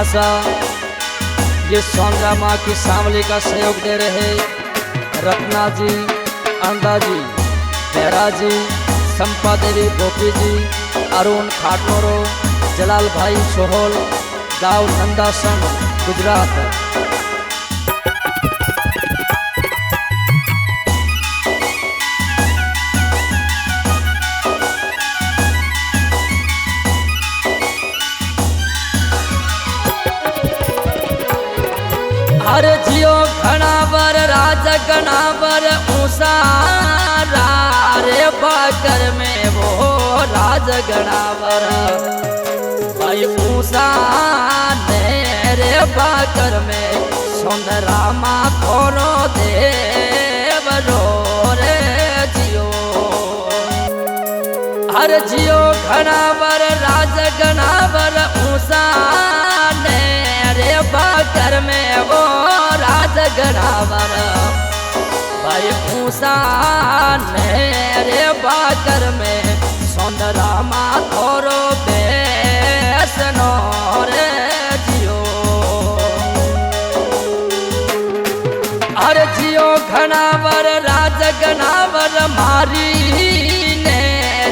आशा ये सॉन्ग माँ की सांवली का सहयोग दे रहे रत्ना जी, अंदा जी, बेरा जी, संपा देवी गोपी जी, अरुण खाटनोरो, जलाल भाई सोहोल, गाँव नंदासन, गुजरात। हर जियो घना बर राज घना बर ऊषा रे बाकर में वो राज घना बर भाई ऊषा ने रे बाकर में सुंदरा मा थोरो देव रो रे जियो। हर जियो घना बर राज घना बर ऊषा ने रे बाकर में वो राज घनावर भाई ऊषा ने रे बाकर में सुंदरा मा थोरो बेसनो रे जियो। अरे जियो घनावर राज घनावर मारी ने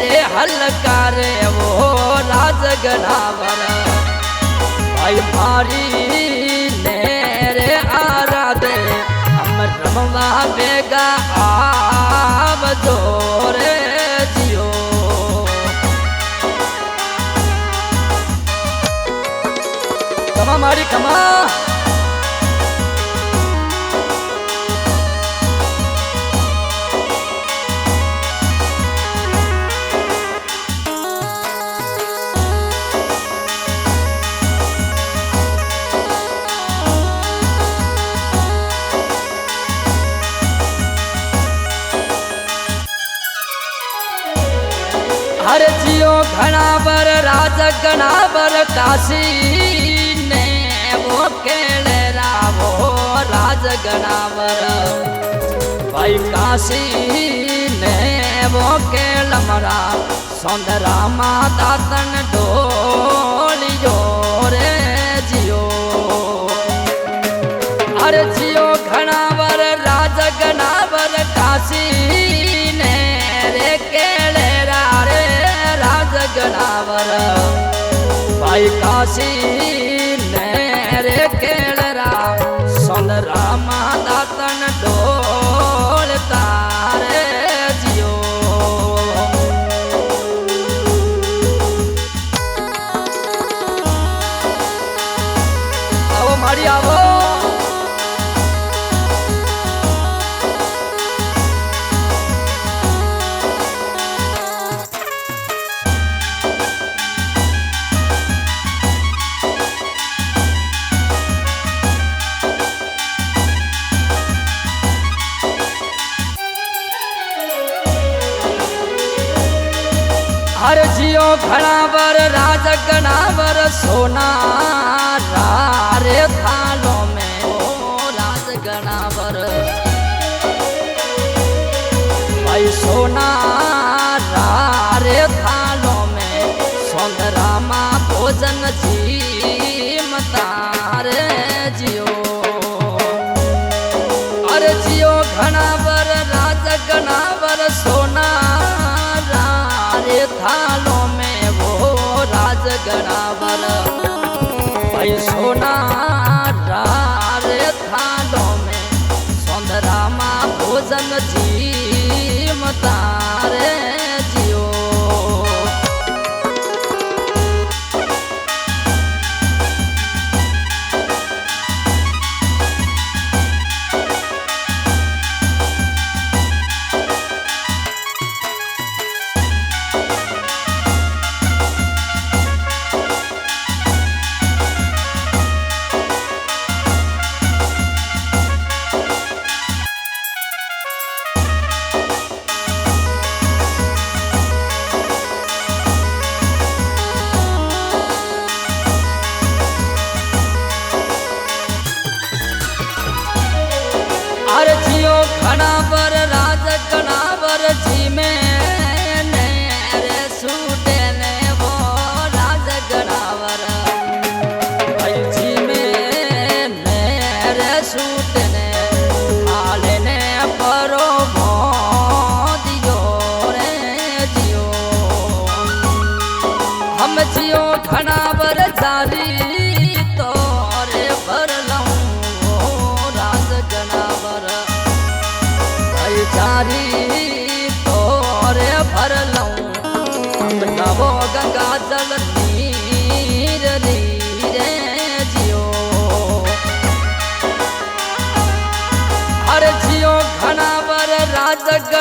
रे हल्का रे वो राज घनावर भाई मारी ने रे आराधे हम रमवा बेगा आव जोरे जियो। कमा मारी कमा हर जियो घनावर राज घनावर काशी ने वो केले रावो राज घनावर भाई काशी ने वो केल मरा सौंदरा माता तन डोलियो रे जियो। हर जियो घनावर राज घनावर काशी ने रे केले घनावर भाई काशी ने रे केलरा सुंदरा माता तन डोल तारे जियो। आओ मारी आओ हर जियो घनावर राज घनावर सोना रे थालों में ओ राज घनावर भाई सोना रे थालों में सुंदरा माँ भोजन जी मतारे जियो। अरे जियो घनावर राज घनावर सोना थालों में वो राज घनावर भाई सोना रे थालों में सुंदरा माँ भोजन जी मतारे जियो।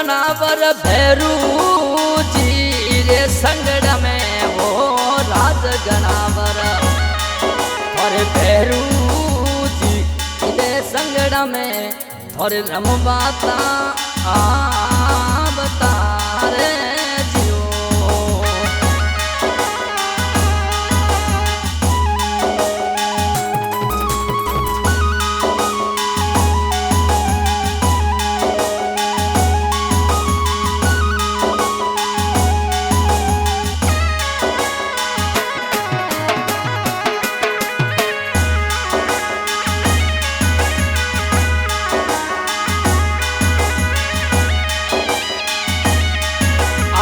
गनावर भैरू जी रे संगड़ में वो राज गनावर और भैरू जी रे संगड़ में और रमबाता बतारे जियो।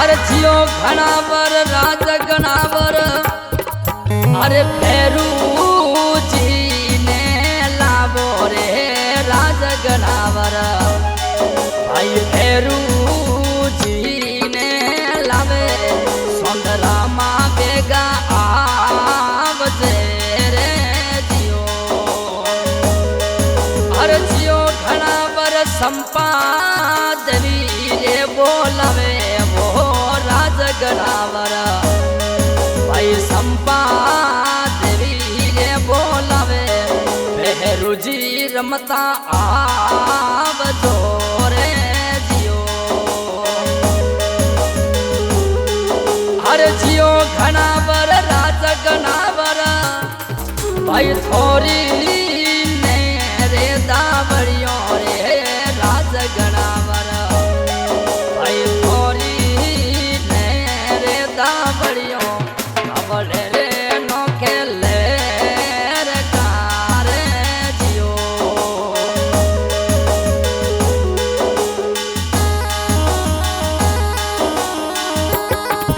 अरे जियो घनावर राज गनावर अरे भैरू जी ने लावो रे राज गनावर भाई भैरू जी ने लावे सुंदरा माँ बेगा आवजे रे जियो। अरे जियो घनावर संपा देवी रे बोलावे गनावर भाई संपा देवी रे बोलावे भैरू जी रमता आवजो रे जियो। हर जियो घनावर राज गनावर भाई थोरी ने रे दावड़ियों रे राज गनावर भाई थोरी बढ़ियो अवले रे नोके ले रे कारे जियो।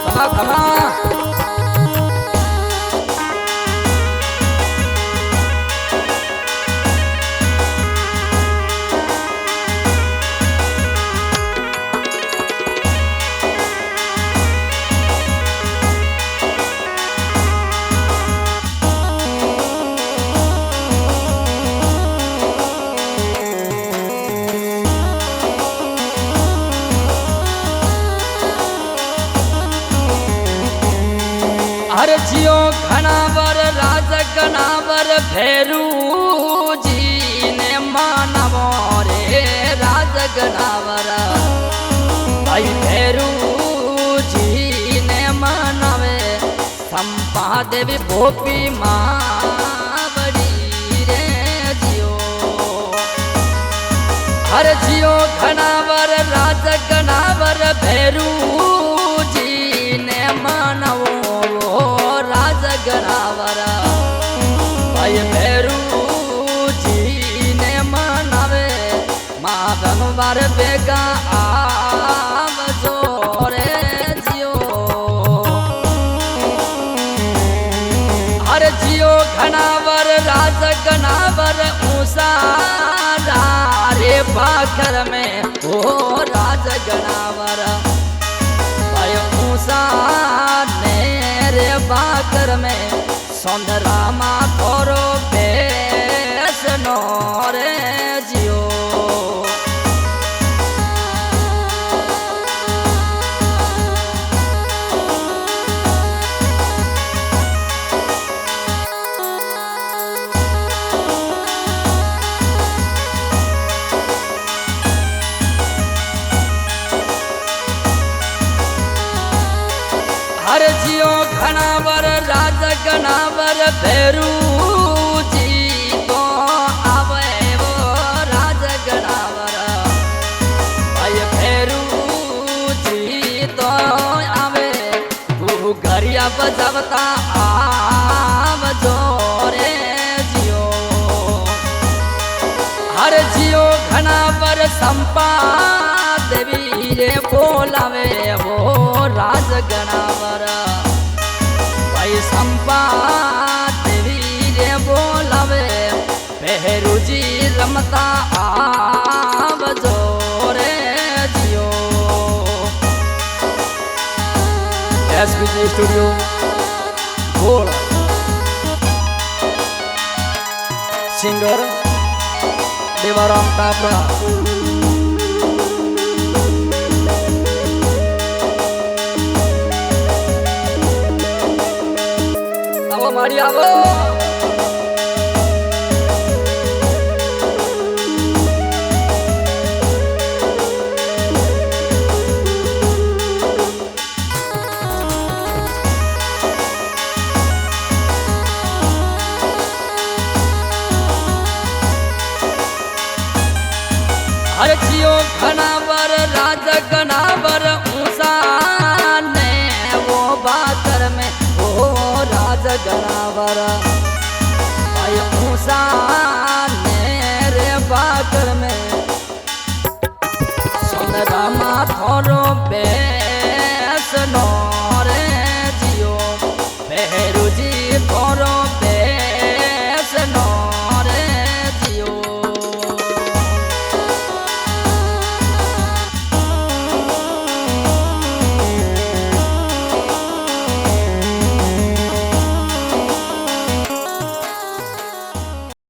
कमा कमा हर जियो घनावर राज गनावर भैरू जी ने मानवो रे राज गनावर भाई भैरू जी ने मानवे संपा देवी भोपी माँ बड़ी रे जियो। हर जियो घनावर राज गनावर भैरू जी ने मानवो राज गनावर भाई भैरू जी ने मनावे माँ गंगवार बेगा आवजो रे जियो। हर जियो घनावर राज गनावर ऊषा रे पाखर में ओ राज गनावर भाई ऊषा रे बाकर में सौंदरा माँ थोरो बेसनो रे जियो। हर जियो घनावर राज गनावर भैरू जी तो आवे वो राज गनावर भाई भैरू जी तो आवे तू गरिया बजावता आवजो रे जियो। हर जियो घनावर संपा देवी रे बोलावे वो राज गनावर भाई संपा देवी रे बोलावे भैरू जी रमता आवजो रे जियो। SBJ स्टूडियो घोड़ा सिंगर देवाराम तापरा। बढ़िया वो हर जियो घनावर राज घनावर ऊषा ने वो बातर में ओ राज घनावर